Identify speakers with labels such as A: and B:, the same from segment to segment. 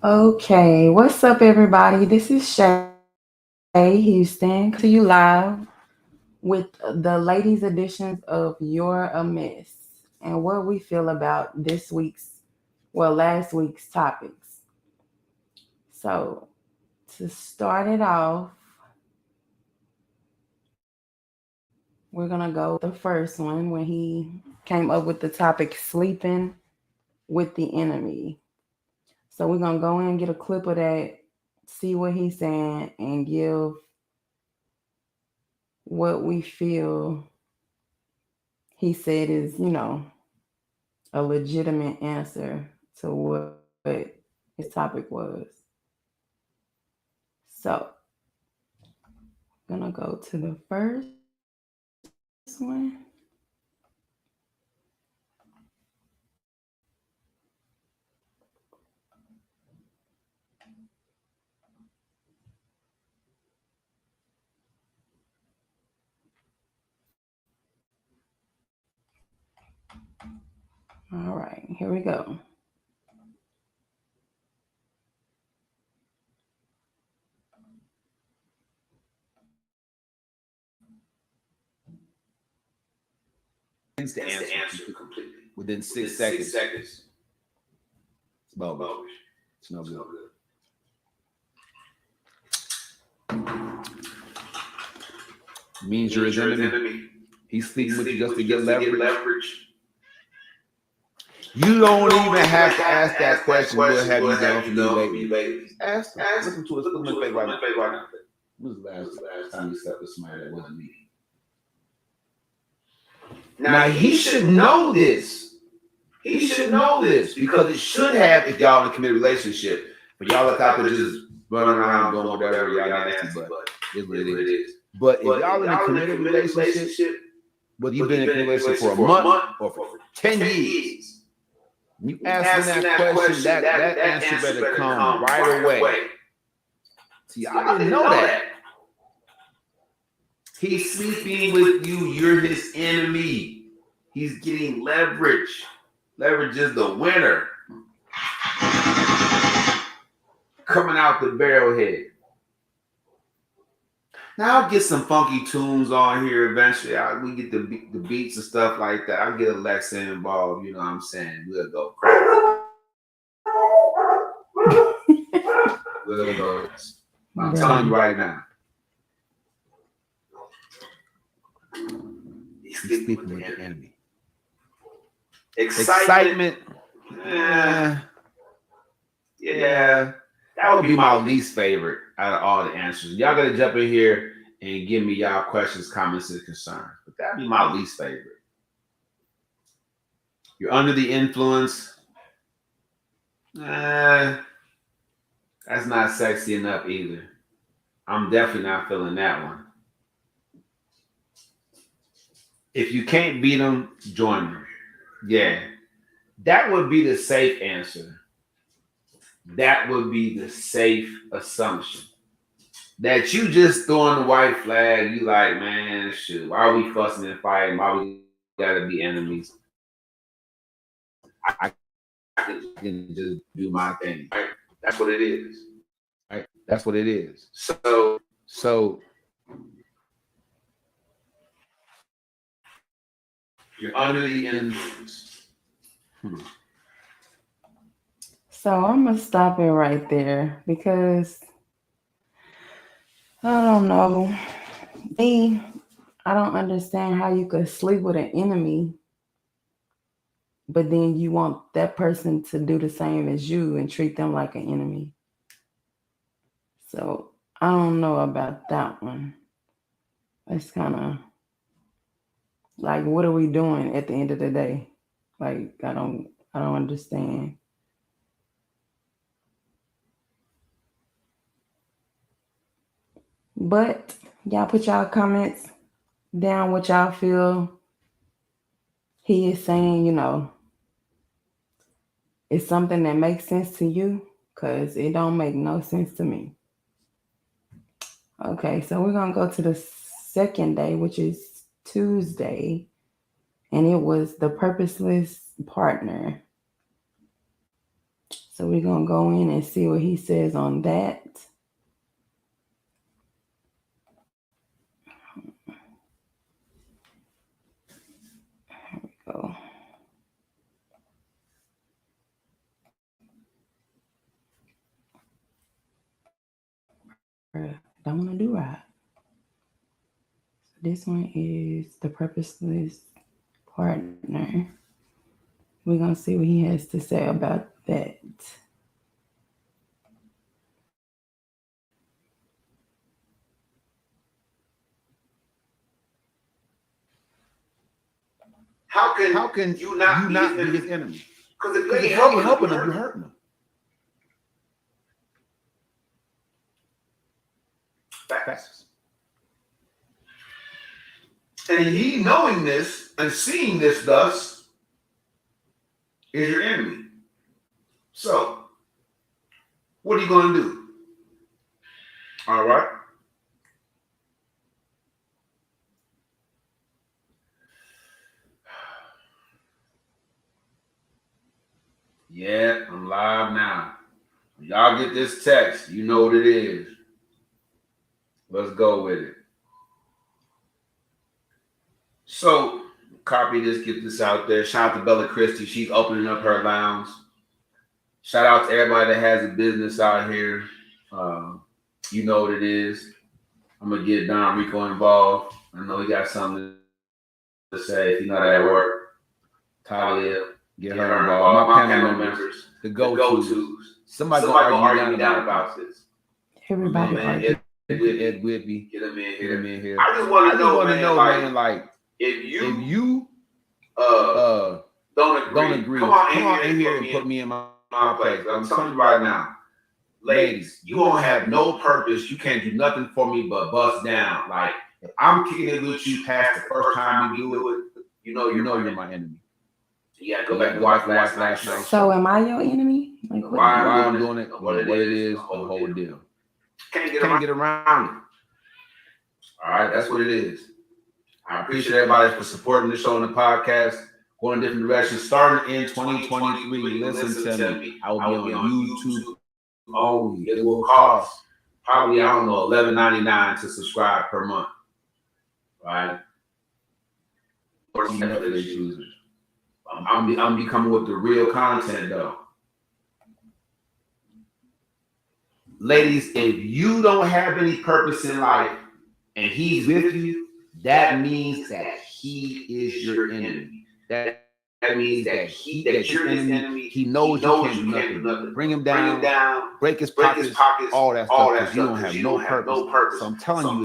A: Okay, what's up, everybody? This is Shay Houston coming to you live with the ladies' editions of You're a Mess and what we feel about last week's topics. So, to start it off, we're gonna go with the first one when he came up with the topic sleeping with the enemy. So, we're gonna go in and get a clip of that, see what he's saying, and give what we feel he said is, a legitimate answer to what his topic was. So, I'm gonna go to the first one. All right, here we go.
B: The answer completely within 6 seconds. It's bogus. It's no good. Means you're his enemy. He's sleeping with you just to get leverage. You don't even have to ask that question. What have you done for me lately? Ask him. Listen to his face right now. When was the last time you slept with somebody that wasn't me? Now he should know this. He should know this because it should have if y'all in a committed relationship. But y'all look out there just running around doing whatever y'all nasty, but it's what it is. But if y'all in a committed relationship, whether you've been in a relationship for a month or for 10 years, you answering that question, that answer better come right away. See, I didn't know that. He's sleeping with you. You're his enemy. He's getting leverage. Leverage is the winner. Coming out the barrelhead. Now I'll get some funky tunes on here eventually. We get the beats and stuff like that. I'll get Alexa involved. You know what I'm saying? We'll go crazy. We'll go. I'm telling you right now. He's sleeping with the enemy. Excitement. Yeah. That would be my least favorite out of all the answers. Y'all gotta jump in here and give me y'all questions, comments, and concerns. But that'd be my least favorite. You're under the influence. That's not sexy enough either. I'm definitely not feeling that one. If you can't beat them, join them. Yeah. That would be the safe answer. That would be the safe assumption. That you just throwing the white flag, you like, man, shoot, why are we fussing and fighting? Why we gotta be enemies? I can just do my thing. Right? That's what it is. Right? That's what it is. So you're under the influence.
A: So, I'm gonna stop it right there because I don't know. Me, I don't understand how you could sleep with an enemy, but then you want that person to do the same as you and treat them like an enemy. So I don't know about that one. It's kind of like, what are we doing at the end of the day? Like, I don't understand. But y'all put y'all comments down what y'all feel he is saying. It's something that makes sense to you, because it don't make no sense to me. Okay, so we're gonna go to the second day, which is Tuesday, and it was the purposeless partner. So we're gonna go in and see what he says on that. Go. Don't want to do right. So this one is the purposeless partner. We're gonna see what he has to say about that.
B: How can you not be his enemy? Because if you ain't helping him, you're hurting him. Facts. And he knowing this and seeing this thus is your enemy. So, what are you going to do? All right. Yeah, I'm live now. Y'all get this text. You know what it is. Let's go with it. So, copy this, get this out there. Shout out to Bella Christie. She's opening up her lounge. Shout out to everybody that has a business out here. You know what it is. I'm going to get Don Rico involved. I know he got something to say. If he's not at work, Talia, get her involved. My panel members, the go-tos. Somebody gonna argue me down about this.
A: Everybody argue.
B: Ed Whitby, get him in here. I just want to know, man, like if you don't agree, come on in here and put me in my place. I'm telling you right now, ladies, you don't have no purpose. You can't do nothing for me but bust down. Like if I'm kicking it with you past the first time we do it, you know you're my enemy. Yeah, go back and watch last night.
A: So am I your enemy?
B: Like why I'm doing it, what it is, the whole deal. Can't get around it. All right, that's what it is. I appreciate everybody for supporting the show and the podcast. Going in different directions. Starting in 2023, listen to me. I will be on YouTube only. It will cost probably, I don't know, $11.99 to subscribe per month. Right? Or Netflix users. I'm becoming with the real content though. Ladies, if you don't have any purpose in life and he's with you, that means that he is your enemy. That means that you're his enemy. He knows you can't do nothing. Bring him down, break his pockets, all that stuff, because you don't have no purpose. So I'm telling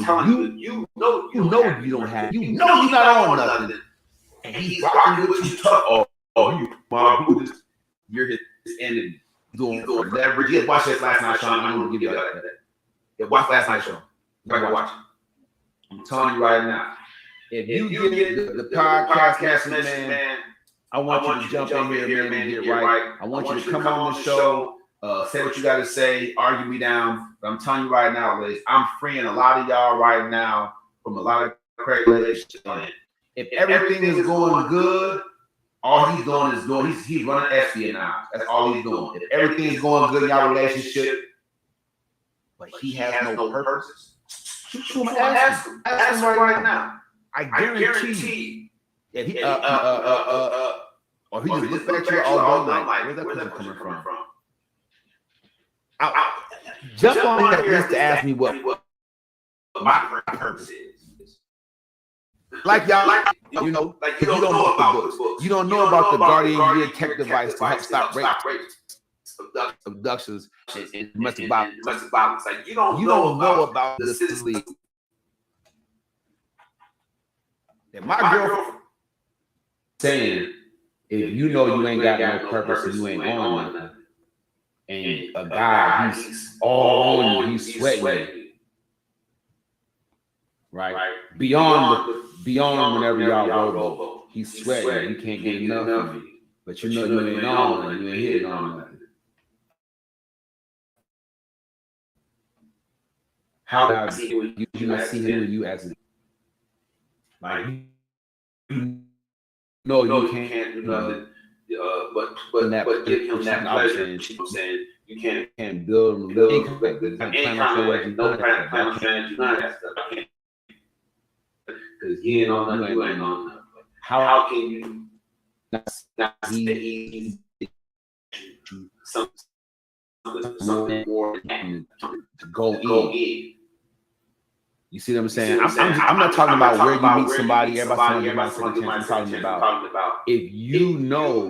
B: you, you know you don't have, you know you're not on nothing. And he's rocking with you tough. Oh, you're his enemy. Doing leverage. Yeah, watch this last night show. I'm gonna give you that. Yeah, watch last night show. You gotta watch it. I'm telling you right now. If you get the podcast message, man, I want you to jump in here, man, and get right. I want you to come on the show, say what you gotta say, argue me down. But I'm telling you right now, ladies, I'm freeing a lot of y'all right now from a lot of crazy relationships. If everything is going good, all he's doing is he's running espionage. That's all he's doing. If everything's going good in y'all relationship, but he has no purpose, shoot him and ask him. Ask him right now. I guarantee that he or he just looks back at you all day like, where's that person coming from? Jump on that list to ask me what my purpose is. Like y'all, you know, like you don't know about books. You don't know about the Guardian Gear tech device to help stop rape, abductions, and domestic violence. Like you don't know about the system. And my girlfriend saying, if you know you ain't got no purpose and you ain't on nothing, and a guy he's all on you, he's sweating you, right? Beyond whenever y'all robo, he's sweating. You can't get enough of you, but you know you ain't on nothing. You ain't hitting on nothing. How do I see you as a, like, you know you can't do nothing, but give him that pleasure. You know what I'm saying? You can't build any kind of way, no kind of strategy, none of that stuff. I can't, because he ain't on nothing, you ain't on nothing. How can you not see that he's something more to go in? You see what I'm saying? I'm not talking about where you meet somebody, everybody give my second chance. I'm talking about if you know,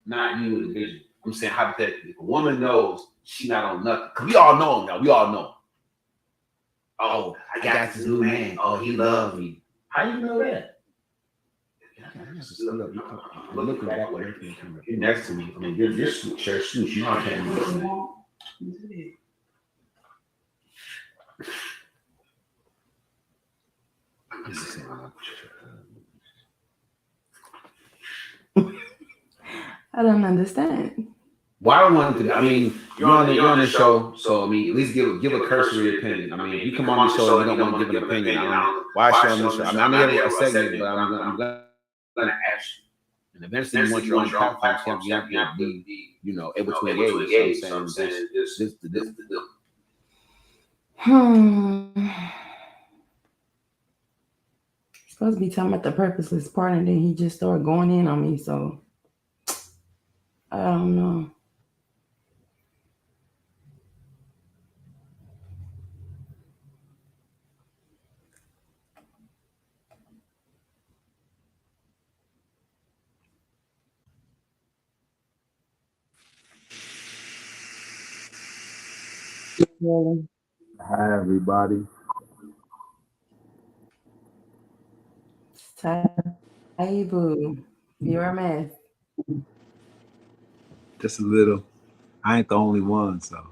B: not you individually. I'm saying hypothetically, if a woman knows she not on nothing, because we all know him now. We all know. Oh, I got this new man. Oh, he loves me. How you know that? I'm looking back away from the camera. You're next to me. I mean, you're share shoes. You know I can't listen.
A: I don't understand.
B: Well, I don't want to. I mean, you're on the show, so I mean, at least give a cursory opinion. I mean, if you come on the show and you don't want to give an opinion, I don't. Why show on the show? I mean, I'm gonna a segment, but I'm gonna ask you. And eventually, you want your own platform, you have to be, able to engage. So I'm saying this.
A: Supposed to be talking about the purposeless part, and then he just started going in on me. So I don't know. Really?
C: Hi, everybody.
A: Taibu, you're a mess.
C: Just a little. I ain't the only one, so.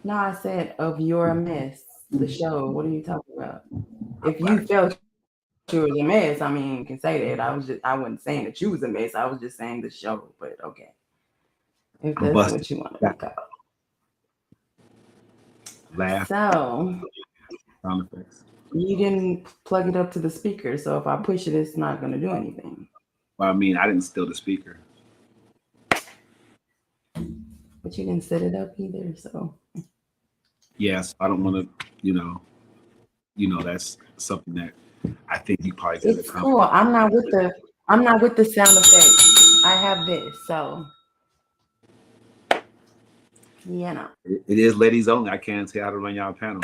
A: No, I said of your mess. The show. What are you talking about? If you felt you was a mess, I mean, you can say that. I wasn't saying that you was a mess. I was just saying the show. But okay, if
C: I'm
A: that's
C: busted.
A: what you want to be called.
C: Laugh.
A: So
C: Sound effects.
A: you didn't plug it up to the speaker, so if I push it, it's not going to do anything.
C: Well, I mean, I didn't steal the speaker.
A: But you didn't set it up either, so.
C: Yes, I don't want to, that's something that I think you probably did.
A: It's cool. I'm not with the sound effects. I have this, so
C: It is ladies only. I can't tell how to run y'all panel.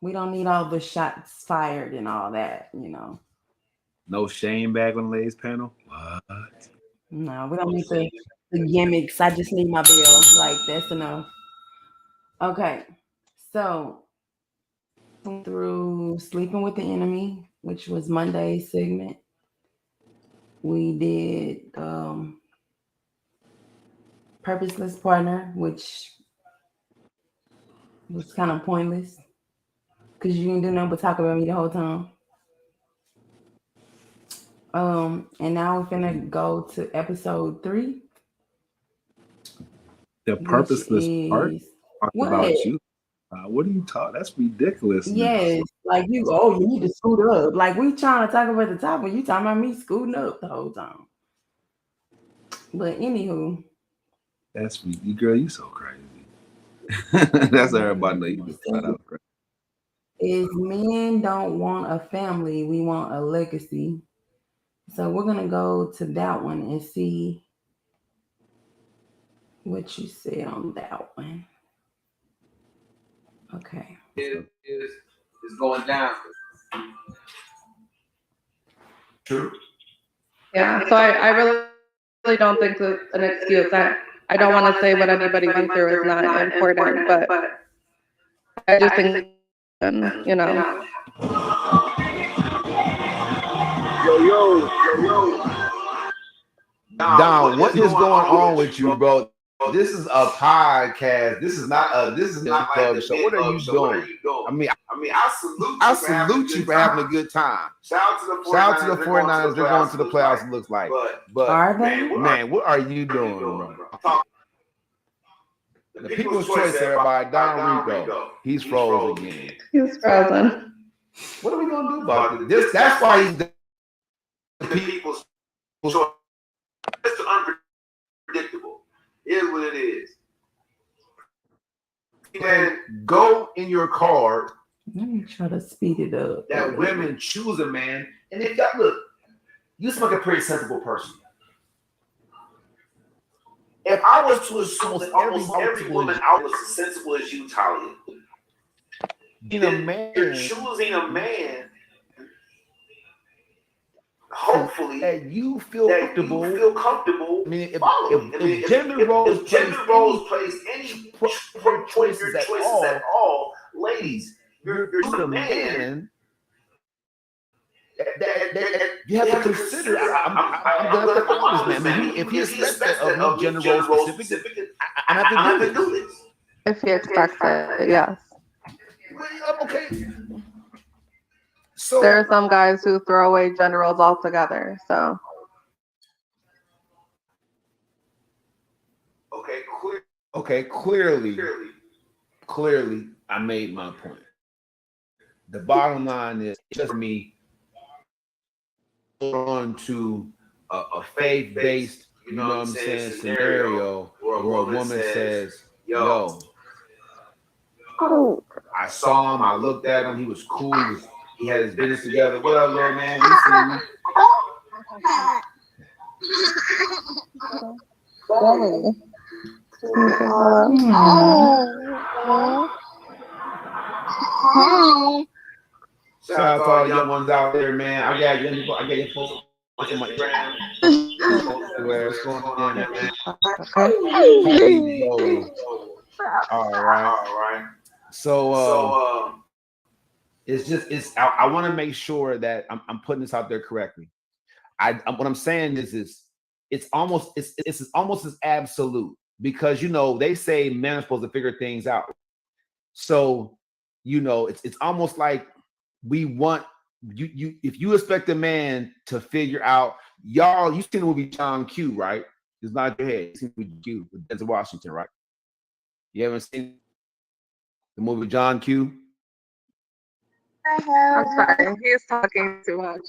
A: We don't need all the shots fired and all that,
C: No shame bag on the ladies panel. What?
A: No, we don't need the gimmicks. I just need my bill. Like, that's enough. Okay, so through Sleeping with the Enemy, which was Monday's segment, we did Purposeless Partner, which was kind of pointless because you didn't do nothing but talk about me the whole time. And now we're gonna go to episode 3.
C: The purposeless part about you. What are you talking? That's ridiculous.
A: Yes, like you need to scoot up. Like we trying to talk about the top when you talking about me scooting up the whole time. But anywho,
C: that's you, girl. You so crazy. That's everybody know you flat out crazy.
A: Is men don't want a family, we want a legacy. So we're gonna go to that one and see what you said on that one. Okay.
B: It's going down. True.
D: Yeah, so I really don't think that's an excuse. I don't want to say what anybody went through is not important, but I just think,
B: Yo. Don, what is going on with you, bro? This is a podcast. This is not like club show. What are you doing? I mean, I salute you for having a good time. Shout out to the 49ers. They're going to the playoffs, it looks like. But
A: are they?
B: Man, what are you doing, bro? The People's Choice, everybody. Don Rico. He's froze again.
D: He's frozen.
B: What are we gonna do about this? That's why he's the people's choice. It's unpredictable. It is what it is. And go in your car.
A: Let me try to speed it up.
B: That women choose a man, and if y'all look, you seem like a pretty sensible person. If I was to assume that almost every woman out was as sensible as you, Talia, you're choosing a man. Hopefully, that you feel comfortable. I mean, if gender roles plays any choices at all, ladies, you're a man. That you have to consider. I'm gonna have to follow this man. I mean, if he expects that of me, gender role specific, I have to do this.
D: If he expects it, yes.
B: Okay. So
D: there are some guys who throw away gender roles altogether. So.
B: Okay. Clearly, I made my point. The bottom line is just me on to a faith-based, you know what I'm saying, scenario where a woman says, "Yo, I saw him. I looked at him. He was cool. He had his business together. What up, little man? We see you." Shout out to all the young ones out there, man. I got your folks on my Instagram. What's going on, man? All right. So I want to make sure that I'm putting this out there correctly. What I'm saying is it's almost as absolute, because they say men are supposed to figure things out. So it's almost like we want you if you expect a man to figure out, y'all. You seen the movie John Q, right? It's not your head. You seen the movie Q with Denzel Washington, right? You haven't seen the movie John Q?
D: I'm sorry, he's talking too much.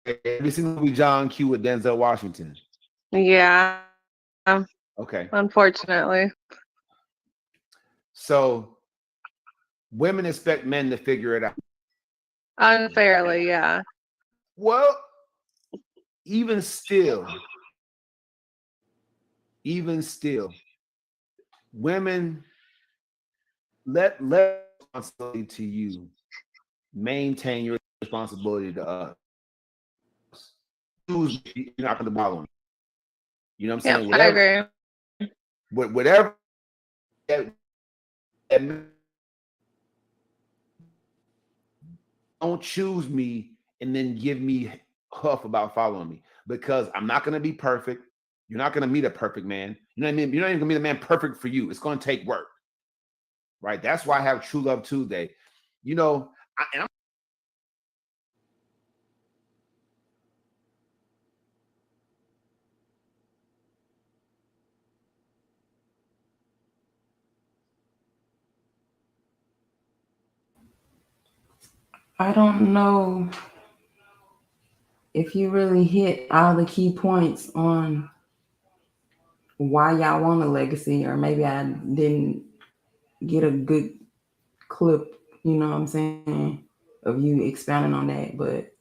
B: Have you seen the movie John Q with Denzel Washington?
D: Yeah.
B: Okay.
D: Unfortunately.
B: So women expect men to figure it out.
D: Unfairly, yeah.
B: Well, even still, women let responsibility to you. Maintain your responsibility to us. You're not going to bother me. You know what I'm saying?
D: Yeah, I agree.
B: Whatever. Don't choose me and then give me huff about following me, because I'm not going to be perfect. You're not going to meet a perfect man. You know what I mean? You're not even going to meet a man perfect for you. It's going to take work, right? That's why I have True Love Tuesday.
A: I don't know if you really hit all the key points on why y'all want a legacy, or maybe I didn't get a good clip, you know what I'm saying, of you expounding on that. But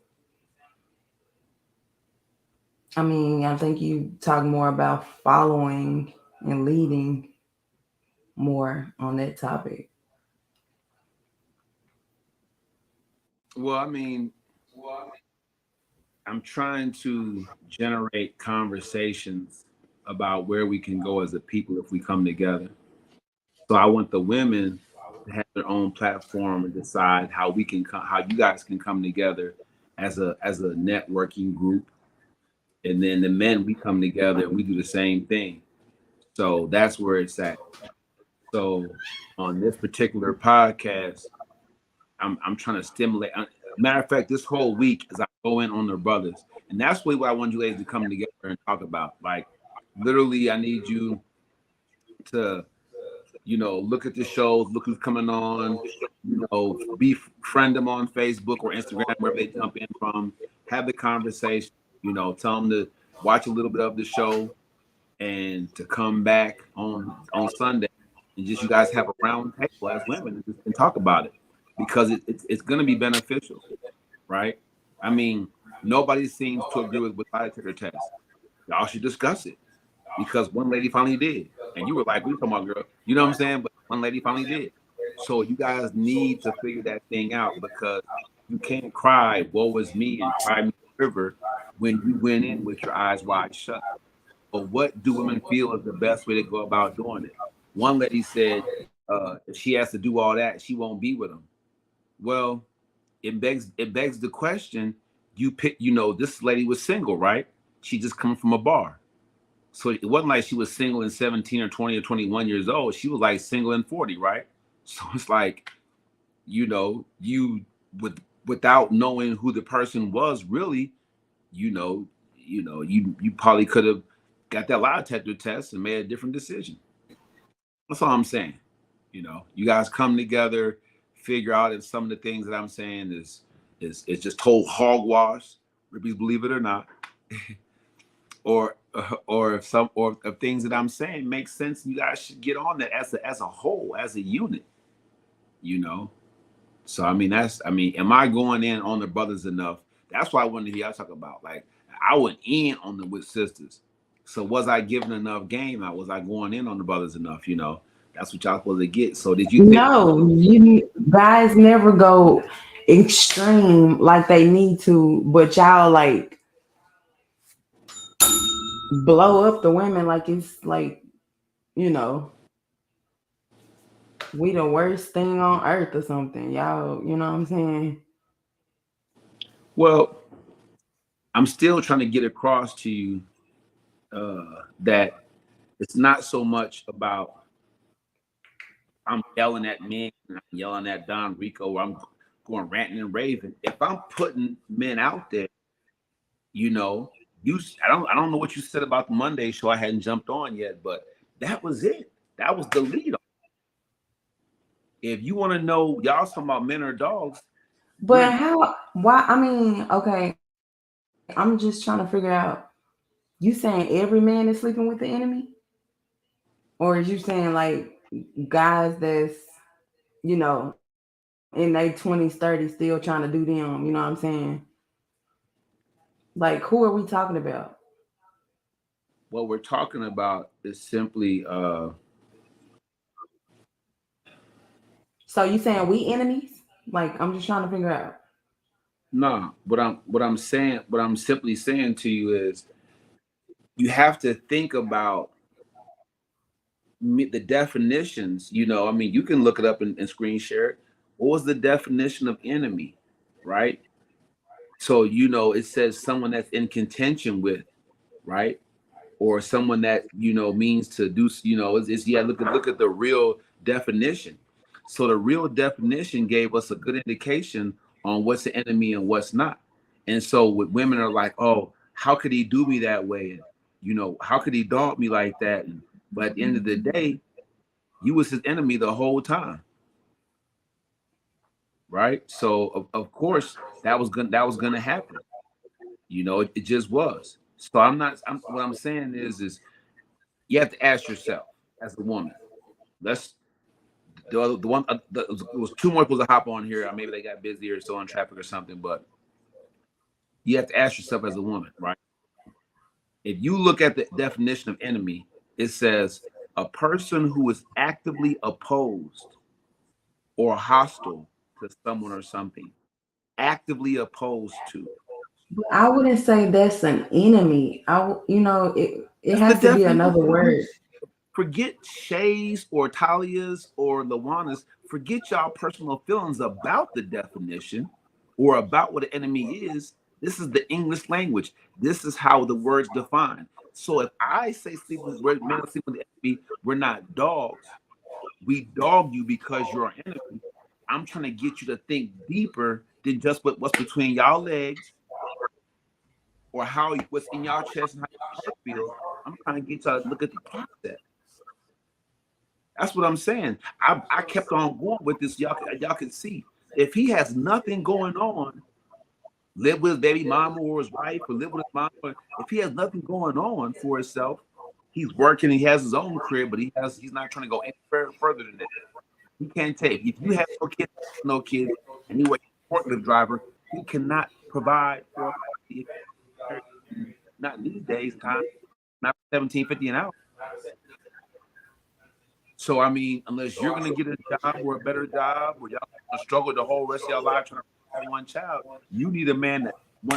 A: I mean, I think you talk more about following and leading more on that topic.
C: Well, I mean, I'm trying to generate conversations about where we can go as a people if we come together. So I want the women to have their own platform and decide how you guys can come together as a networking group. And then the men, we come together and we do the same thing. So that's where it's at. So on this particular podcast, I'm trying to stimulate. Matter of fact, this whole week as I go in on the brothers, and that's what I want you ladies to come together and talk about. Like, literally, I need you to You know, look at the shows, look who's coming on, you know, befriend them on Facebook or Instagram, wherever they jump in from, have the conversation, you know, tell them to watch a little bit of the show and to come back on Sunday and just you guys have a round table as women and talk about it because it's going to be beneficial, right? I mean, nobody seems to agree with lie detector test. Y'all should discuss it because one lady finally did, and you were like, "We talking about girl," you know what I'm saying? But one lady finally did. So you guys need to figure that thing out because you can't cry "woe is me" and cry me a river when you went in with your eyes wide shut. But what do women feel is the best way to go about doing it? One lady said, if she has to do all that, she won't be with him. Well, it begs the question. You pick, you know, this lady was single, right? She just coming from a bar. So it wasn't like she was single in 17 or 20 or 21 years old. She was like single in 40, right? So it's like, you know, you without knowing who the person was really, you probably could have got that lie detector test and made a different decision. That's all I'm saying. You know, you guys come together, figure out if some of the things that I'm saying is just total hogwash, please believe it or not, or if some or if things that I'm saying make sense, you guys should get on that as a whole, as a unit. You know, so I mean am I going in on the brothers enough? That's why I wanted to hear y'all talk about. Like I went in on the with sisters. So was I giving enough game? Was I going in on the brothers enough? You know, that's what y'all supposed to get. So did you think?
A: No, you guys never go extreme like they need to, but y'all like blow up the women like it's like, you know, we the worst thing on earth or something. Y'all, you know what I'm saying?
C: Well, I'm still trying to get across to you that it's not so much about I'm yelling at men, I'm yelling at Don Rico, or I'm going ranting and raving. If I'm putting men out there, you know, I don't know what you said about the Monday show. I hadn't jumped on yet, but that was it. That was the lead. If you want to know, y'all talking about men or dogs,
A: But
C: we're
A: how, why? I mean, okay, I'm just trying to figure out. You saying every man is sleeping with the enemy? Or is you saying like guys that's, you know, in their 20s, 30s still trying to do them? You know what I'm saying? Like, who are we talking about?
C: what we're talking about is simply
A: So you saying we enemies? Like, I'm just trying to figure out.
C: no. What I'm simply saying to you is you have to think about the definitions. You know, I mean, you can look it up and screen share it. What was the definition of enemy, right? So you know, it says someone that's in contention with, right? Or someone that you know means to do. You know, it's yeah. Look at the real definition. So the real definition gave us a good indication on what's the enemy and what's not. And so with women are like, oh, how could he do me that way? And you know, how could he dog me like that? And, but at the end of the day, you was his enemy the whole time, right? So of course that was gonna happen. You know, it just was. So I'm not. What I'm saying is you have to ask yourself as a woman. Let's the one it was two more people to hop on here. Maybe they got busy or still in traffic or something. But you have to ask yourself as a woman, right? If you look at the definition of enemy, it says a person who is actively opposed or hostile to someone or something. Actively opposed to.
A: But I wouldn't say that's an enemy. You know, it
C: That's the
A: has to be
C: definition.
A: another word.
C: Forget Shay's or Talia's or Lawana's. Forget y'all personal feelings about the definition or about what an enemy is. This is the English language. This is how the words define. So if I say sleeping, we're men are sleeping with the enemy, we're not dogs. We dog you because you're our enemy. I'm trying to get you to think deeper than just what's between y'all legs or how what's in y'all chest and how your heart feels. I'm trying to get y'all to look at the process. That's what I'm saying. I kept on going with this. Y'all can see if he has nothing going on, live with his baby mama or his wife, or live with his mama. If he has nothing going on for himself, he's working. He has his own crib, but he's not trying to go any further than that. He can't take. If you have no kids, and you are a forklift driver, he cannot provide for a family. Not these days, time not 17.50 an hour. So I mean, unless you're gonna get a job or a better job, or y'all gonna struggle the whole rest of your life trying to have one child, you need a man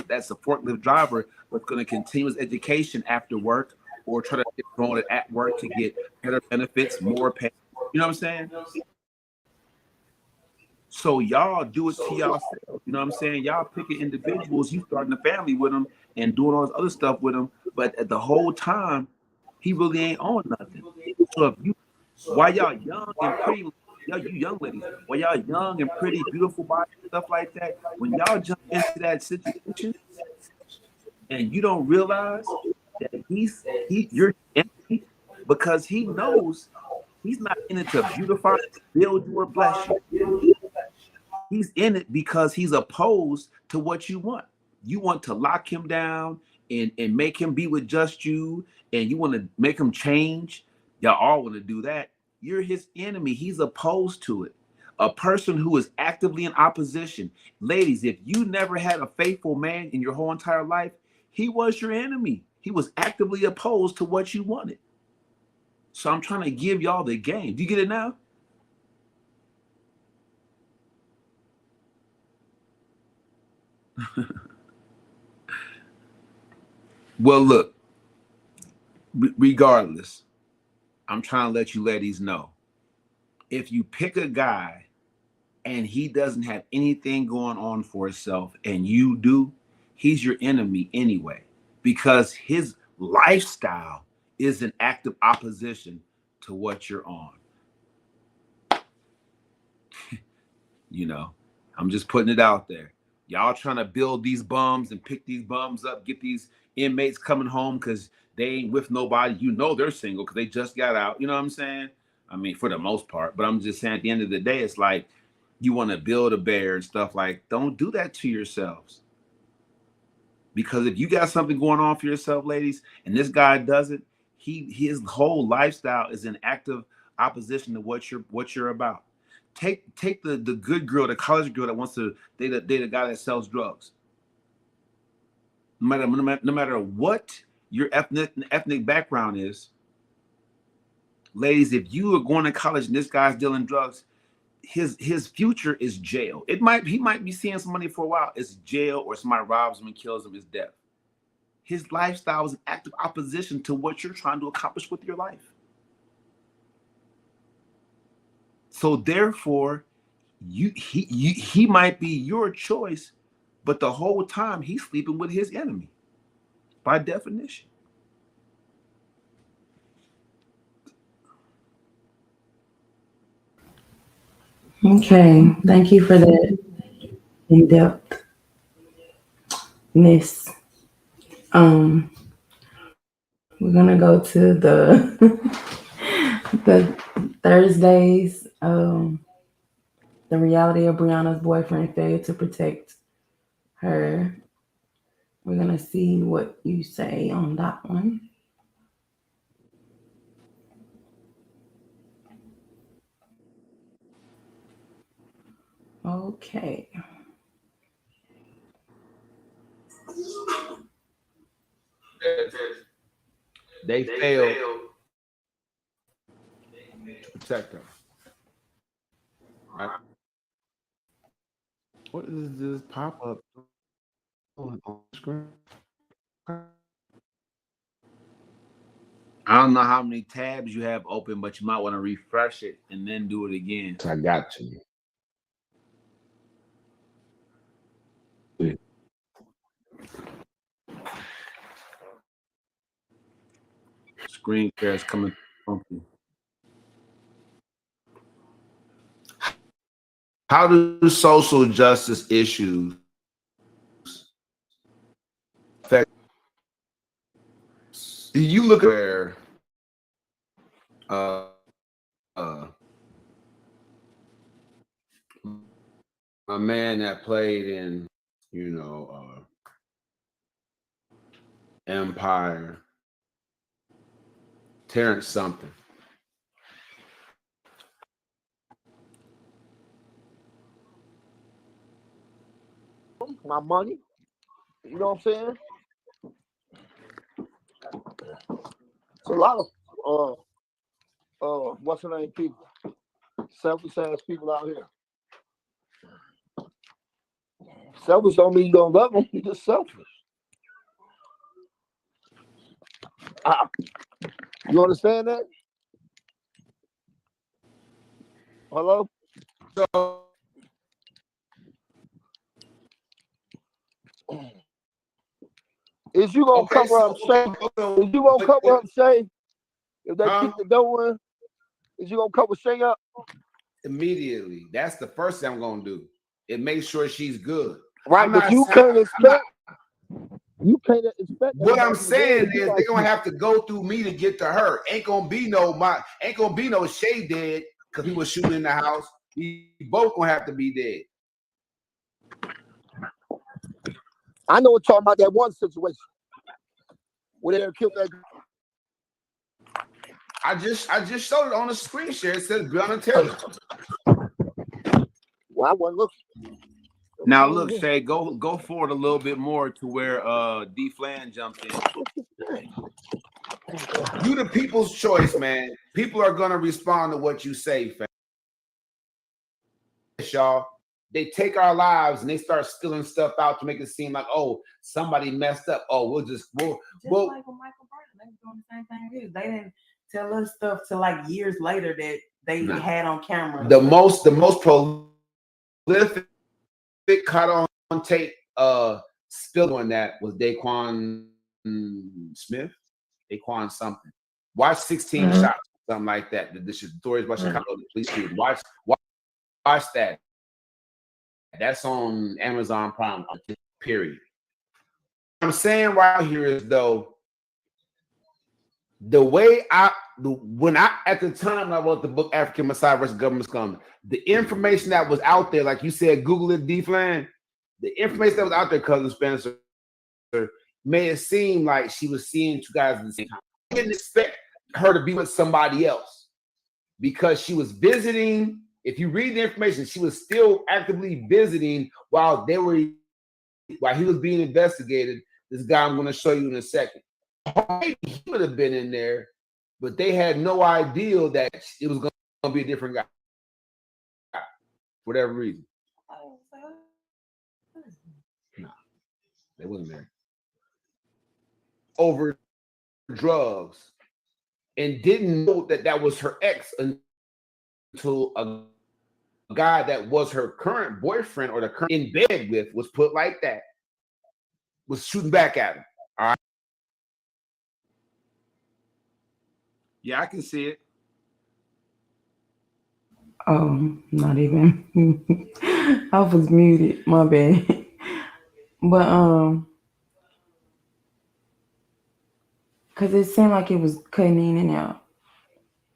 C: that's a forklift driver that's gonna continue his education after work or try to get promoted at work to get better benefits, more pay. You know what I'm saying? So y'all do it to yourself. You know what I'm saying? Y'all picking individuals, you starting a family with them and doing all this other stuff with them, but at the whole time, he really ain't on nothing. So if you while y'all young and pretty, y'all you young ladies, while y'all young and pretty, beautiful body, stuff like that, when y'all jump into that situation and you don't realize that you're empty because he knows he's not in it to beautify, build you, or bless you. He's in it because he's opposed to what you want. You want to lock him down and make him be with just you, and you want to make him change. Y'all all want to do that. You're his enemy. He's opposed to it. A person who is actively in opposition. Ladies, if you never had a faithful man in your whole entire life, he was your enemy. He was actively opposed to what you wanted. So I'm trying to give y'all the game. Do you get it now? Well, look, regardless, I'm trying to let you ladies know. If you pick a guy and he doesn't have anything going on for himself and you do, he's your enemy anyway, because his lifestyle is an active opposition to what you're on. You know, I'm just putting it out there. Y'all trying to build these bums and pick these bums up, get these inmates coming home because they ain't with nobody. You know they're single because they just got out. You know what I'm saying? I mean, for the most part. But I'm just saying at the end of the day, it's like you want to build a bear and stuff like, don't do that to yourselves. Because if you got something going on for yourself, ladies, and this guy doesn't, his whole lifestyle is in active opposition to what you're about. Take the good girl, the college girl that wants to date a guy that sells drugs. No matter what your ethnic background is, ladies, if you are going to college and this guy's dealing drugs, his future is jail. He might be seeing some money for a while. It's jail, or somebody robs him and kills him. Is death. His lifestyle is an active opposition to what you're trying to accomplish with your life. So therefore, he might be your choice, but the whole time he's sleeping with his enemy, by definition.
A: Okay, thank you for that in depthness. We're gonna go to the Thursdays. The reality of Brianna's boyfriend failed to protect her. We're gonna see what you say on that one. Okay.
B: They failed to protect them. Right? What is this pop up on the screen?
C: I don't know how many tabs you have open, but you might want to refresh it and then do it again.
B: I got you.
C: Screen share is coming funky.
B: How do social justice issues affect? You look at where a man that played in, Empire, Terrence something.
E: My money. You know what I'm saying? It's a lot of what's the name people, selfish ass people out here. Selfish don't mean you don't love them. You just selfish. Ah, you understand that? Hello?
B: So
E: Is you gonna cover up Shay? Is you gonna cover up Shay? If they kick the door in, is you gonna cover Shay up?
B: Immediately. That's the first thing I'm gonna do. It makes sure she's good.
E: Right, but you can't expect. You can't expect.
B: What I'm saying is they're gonna have to go through me to get to her. Ain't gonna be no Shay dead because he was shooting in the house. We both gonna have to be dead.
E: I know we're talking about that one situation where they killed that girl.
B: I just showed it on the screen share. It says Breonna Taylor.
E: Well, I wasn't looking.
C: Now look, Shay, go forward a little bit more to where D Flan jumped in.
B: You the people's choice, man. People are gonna respond to what you say, fam. Y'all. They take our lives and they start stealing stuff out to make it seem like, oh, somebody messed up. Oh, we'll like with
A: Michael Burton, they were doing the same thing. They didn't tell us stuff till like years later that they had on camera.
B: The most prolific caught on tape spilled on that was Daquan Smith. Daquan something. Watch 16 shots, something like that. The stories about Chicago police chief. Watch that. That's on Amazon Prime, period. What I'm saying right here is though, the way when I at the time I wrote the book African Messiah versus Government Scum, the information that was out there, like you said, Google it, D-Flan, the information that was out there, Cousin Spencer, made it seem like she was seeing two guys at the same time. I didn't expect her to be with somebody else because she was visiting. If you read the information, she was still actively visiting while he was being investigated. This guy I'm going to show you in a second. Maybe he would have been in there, but they had no idea that it was going to be a different guy for whatever reason. No, they wasn't there. Over drugs and didn't know that was her ex until a guy that was her current boyfriend or the current in bed with was put like that, was shooting back at him. All right.
C: Yeah, I can see it.
A: Oh, not even. I was muted. My bad. But because it seemed like it was cutting in and out.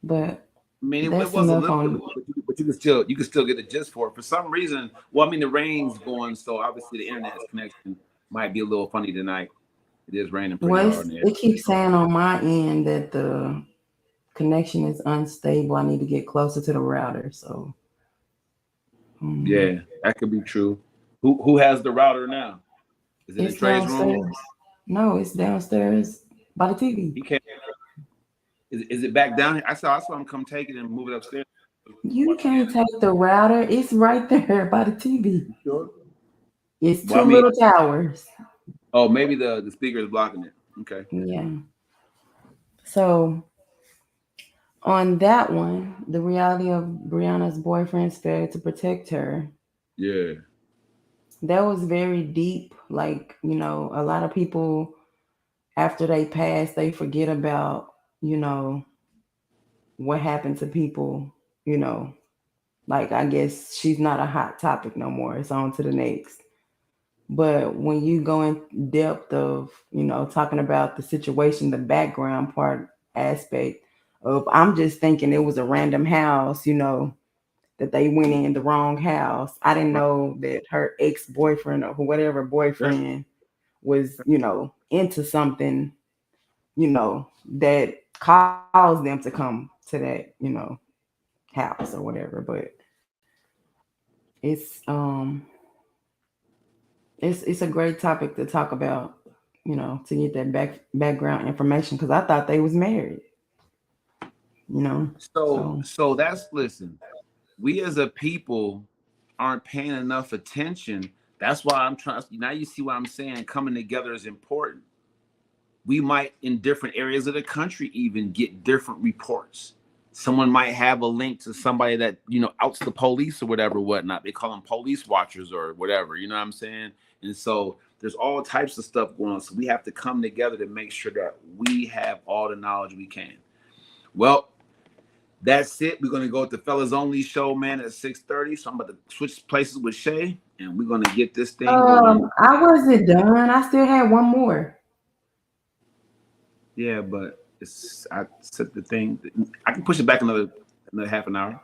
A: But
C: I mean, it
A: that's
C: was a
A: enough
C: little
A: on.
C: bit, but you can still get the gist for it. For some reason, well, I mean, the rain's going, so obviously the internet's connection might be a little funny tonight. It is raining pretty hard in there.
A: It keeps saying on my end that the connection is unstable. I need to get closer to the router. So
C: yeah, that could be true. Who has the router now? Is it in Trey's room?
A: No, it's downstairs by the TV.
C: He can't. Is it back down here? I saw him come take it and move it upstairs.
A: You can't take the router. It's right there by the TV.
C: Sure.
A: It's two little towers.
C: Oh, maybe the speaker is blocking it. Okay.
A: Yeah. So on that one, the reality of Brianna's boyfriend's failure to protect her.
C: Yeah.
A: That was very deep. Like, a lot of people after they pass, they forget about, what happened to people, like I guess she's not a hot topic no more. It's on to the next. But when you go in depth of, talking about the situation, the background part aspect of, I'm just thinking it was a random house, that they went in the wrong house. I didn't know that her ex-boyfriend or whatever boyfriend was, into something, that caused them to come to that, house or whatever. But it's it's a great topic to talk about, to get that background information because I thought they was married,
C: So that's, listen, we as a people aren't paying enough attention. That's why I'm trying. Now you see what I'm saying. Coming together is important. We might, in different areas of the country, even get different reports. Someone might have a link to somebody that outs the police or whatever, whatnot. They call them police watchers or whatever. You know what I'm saying? And so there's all types of stuff going on. So we have to come together to make sure that we have all the knowledge we can. Well, that's it. We're gonna go with the Fellas Only show, man, at 6:30. So I'm about to switch places with Shay, and we're gonna get this thing going.
A: I wasn't done. I still had one more.
C: Yeah, but I set the thing. I can push it back another half an hour.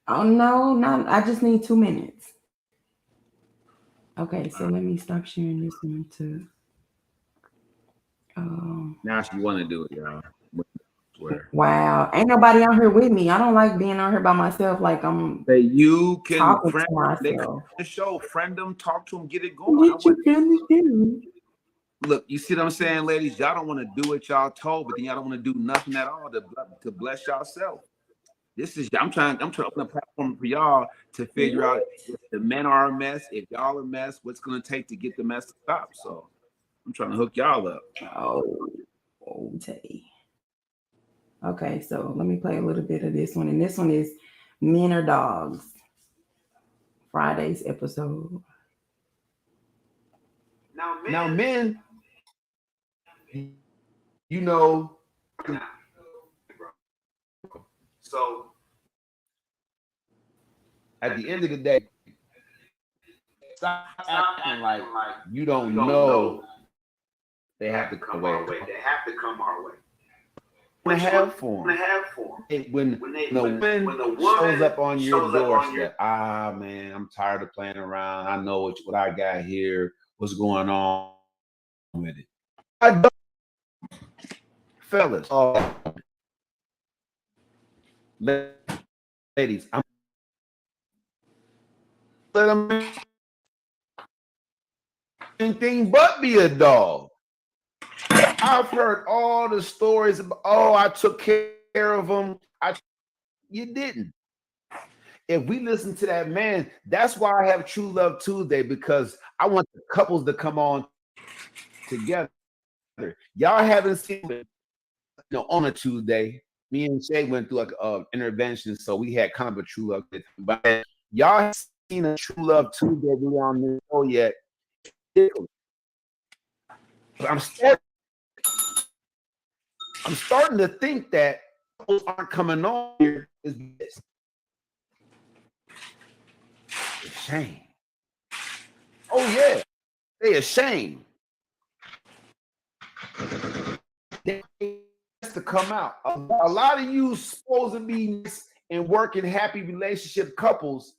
A: Oh no, not. I just need 2 minutes. Okay, so let me stop sharing this one too.
C: Now she want to do it, y'all.
A: Wow, ain't nobody on here with me. I don't like being on here by myself. Like I'm.
C: That you can
A: talking
C: friend
A: to myself.
C: they come to the show, friend them, talk to them, get it going.
A: What you gonna do?
C: Look, you see what I'm saying, ladies? Y'all don't want to do what y'all told, but then y'all don't want to do nothing at all to bless yourself. This is I'm trying to open a platform for y'all to figure out if the men are a mess, if y'all are a mess, what's gonna take to get the mess to stop. So I'm trying to hook y'all up.
A: Okay. Okay, so let me play a little bit of this one. And this one is Men or Dogs. Friday's episode.
B: Now, men, so at the end of the day, stop acting like you don't know they have to come our way. They have to come our way. When the woman shows up on your doorstep, man, I'm tired of playing around. I know what I got here. What's going on with it? I don't, fellas, ladies, I'm let them anything but be a dog. I've heard all the stories about, I took care of them. You didn't. If we listen to that man, that's why I have True Love Tuesday, because I want the couples to come on together. Y'all haven't seen it, on a Tuesday. Me and Shay went through like intervention, so we had kind of a True Love. But y'all haven't seen a True Love Tuesday on this show yet. I'm starting to think that couples aren't coming on here is this. Shame. Oh yeah, they ashamed. They has to come out. A lot of you supposed to be nice and working happy relationship couples.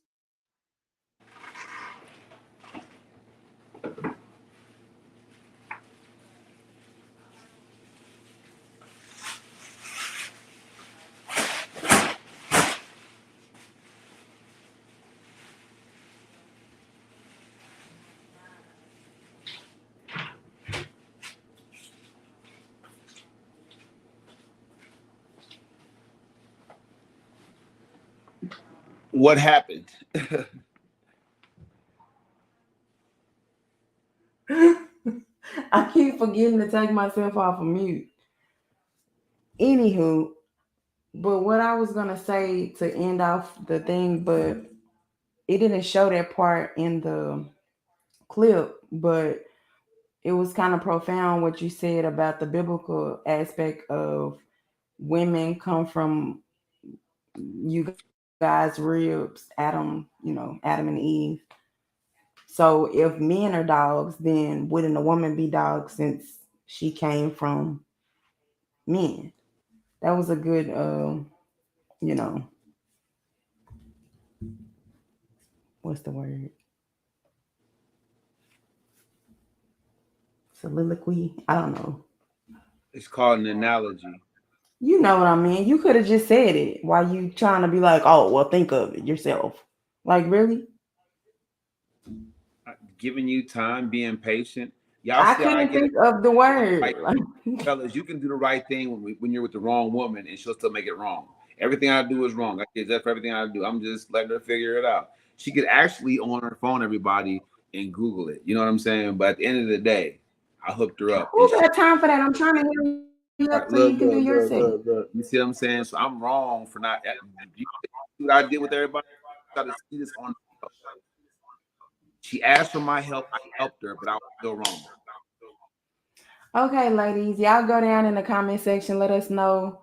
C: What happened?
A: I keep forgetting to take myself off of mute. Anywho, but what I was gonna say to end off the thing, but it didn't show that part in the clip, but it was kind of profound what you said about the biblical aspect of women come from you guys' ribs, Adam and Eve. So if men are dogs, then wouldn't a woman be dog since she came from men? That was a good, you know, what's the word? Soliloquy. I don't know.
C: It's called an analogy.
A: You know what I mean. You could have just said it while you trying to be like, oh, well, think of it yourself. Like, really?
C: Giving you time, being patient. Y'all
A: I
C: see how I
A: couldn't
C: get it?
A: think of the word.
C: Like, fellas, you can do the right thing when you're with the wrong woman and she'll still make it wrong. Everything I do is wrong. I get that for everything I do. I'm just letting her figure it out. She could actually on her phone, everybody, and Google it. You know what I'm saying? But at the end of the day, I hooked her up.
A: Who got time for that? I'm trying to hurry up so
C: Right,
A: you can do
C: look,
A: your
C: look, look,
A: segment.
C: look, look. You see what I'm saying? So I'm wrong for not. You see what I did with everybody? I got to see this on. She asked for my help. I helped her, but I was still wrong.
A: Okay, ladies, y'all go down in the comment section. Let us know.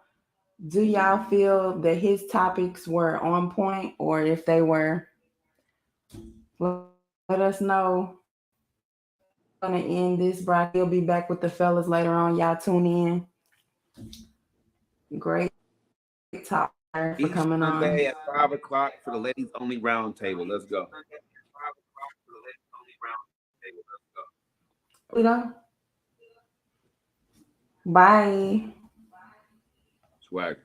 A: Do y'all feel that his topics were on point, or if they were? Let us know. I'm gonna end this bracket. He'll be back with the fellas later on. Y'all tune in. Great talk for
C: Each
A: coming on.
C: Sunday at 5 o'clock for the ladies only round table. Let's go.
A: We go. Bye.
C: Swag.